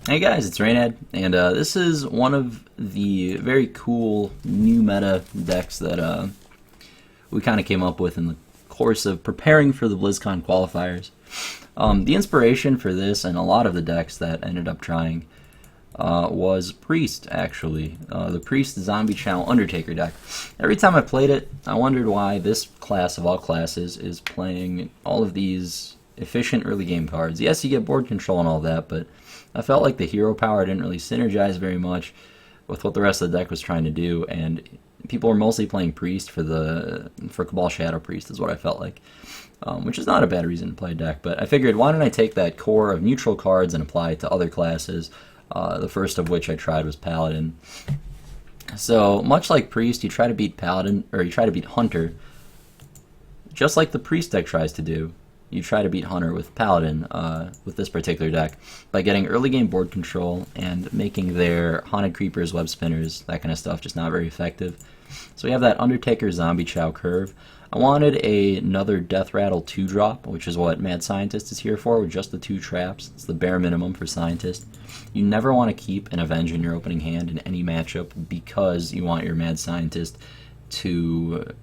Hey guys, it's Reynad, and this is one of the very cool new meta decks that we kind of came up with in the course of preparing for the BlizzCon qualifiers. The inspiration for this and a lot of the decks that ended up trying was Priest, actually. The Priest Zombie Chow Undertaker deck. Every time I played it, I wondered why this class of all classes is playing all of these efficient early game cards. Yes, you get board control and all that, but I felt like the hero power didn't really synergize very much with what the rest of the deck was trying to do, and people were mostly playing Priest for Cabal Shadow Priest is what I felt like, which is not a bad reason to play a deck, but I figured why don't I take that core of neutral cards and apply it to other classes, the first of which I tried was Paladin. So much like Priest, you try to beat Paladin, or you try to beat Hunter, just like the Priest deck tries to do. You try to beat Hunter with Paladin with this particular deck by getting early game board control and making their Haunted Creepers, Web Spinners, that kind of stuff just not very effective. So we have that Undertaker Zombie Chow curve. I wanted another Death Rattle 2-drop, which is what Mad Scientist is here for, with just the 2 traps. It's the bare minimum for Scientist. You never want to keep an Avenge in your opening hand in any matchup because you want your Mad Scientist to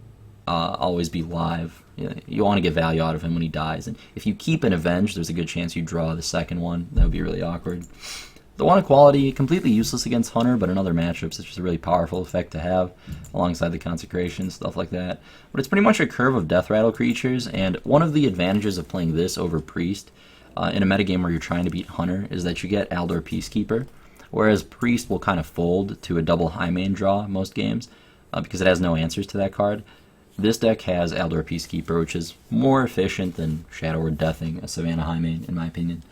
always be live. You want to get value out of him when he dies, and if you keep an Avenge, there's a good chance you draw the second one. That would be really awkward. The one equality, completely useless against Hunter, but in other matchups it's just a really powerful effect to have, alongside the Consecration, stuff like that. But it's pretty much a curve of Death Rattle creatures, and one of the advantages of playing this over Priest in a metagame where you're trying to beat Hunter is that you get Aldor Peacekeeper, whereas Priest will kind of fold to a double high main draw most games because it has no answers to that card. This deck has Aldor Peacekeeper, which is more efficient than Shadow Word Deathing a Savannah High Main, in my opinion.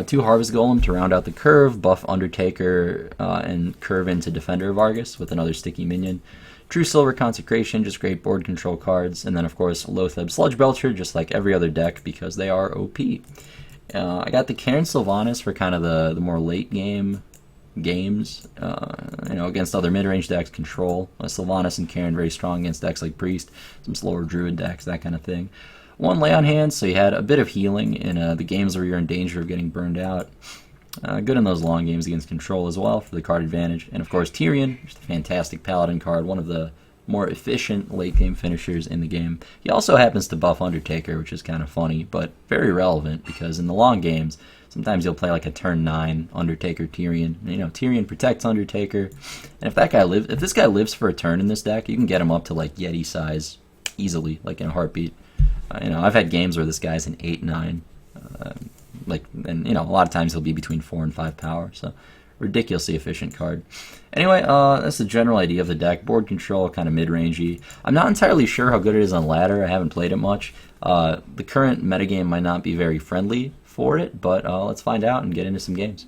2 Harvest Golem to round out the curve, buff Undertaker, and curve into Defender of Argus with another sticky minion. True Silver Consecration, just great board control cards, and then of course Loatheb Sludge Belcher, just like every other deck because they are OP. I got the Cairn Sylvanas for kind of the more late game games, against other mid-range decks, control. Sylvanas and Cairn very strong against decks like Priest, some slower Druid decks, that kind of thing. 1 lay on hand, so you had a bit of healing in the games where you're in danger of getting burned out. Good in those long games against control as well for the card advantage. And of course Tyrion, just a fantastic Paladin card, one of the more efficient late game finishers in the game. He also happens to buff Undertaker, which is kind of funny, but very relevant because in the long games, sometimes you'll play like a turn 9 Undertaker Tyrion. Tyrion protects Undertaker, and if this guy lives for a turn in this deck, you can get him up to like Yeti size easily, like in a heartbeat. I've had games where this guy's an 8-9, and a lot of times he'll be between 4 and 5 power. So ridiculously efficient card. Anyway, that's the general idea of the deck. Board control, kind of mid-rangey. I'm not entirely sure how good it is on ladder. I haven't played it much. The current metagame might not be very friendly for it, but let's find out and get into some games.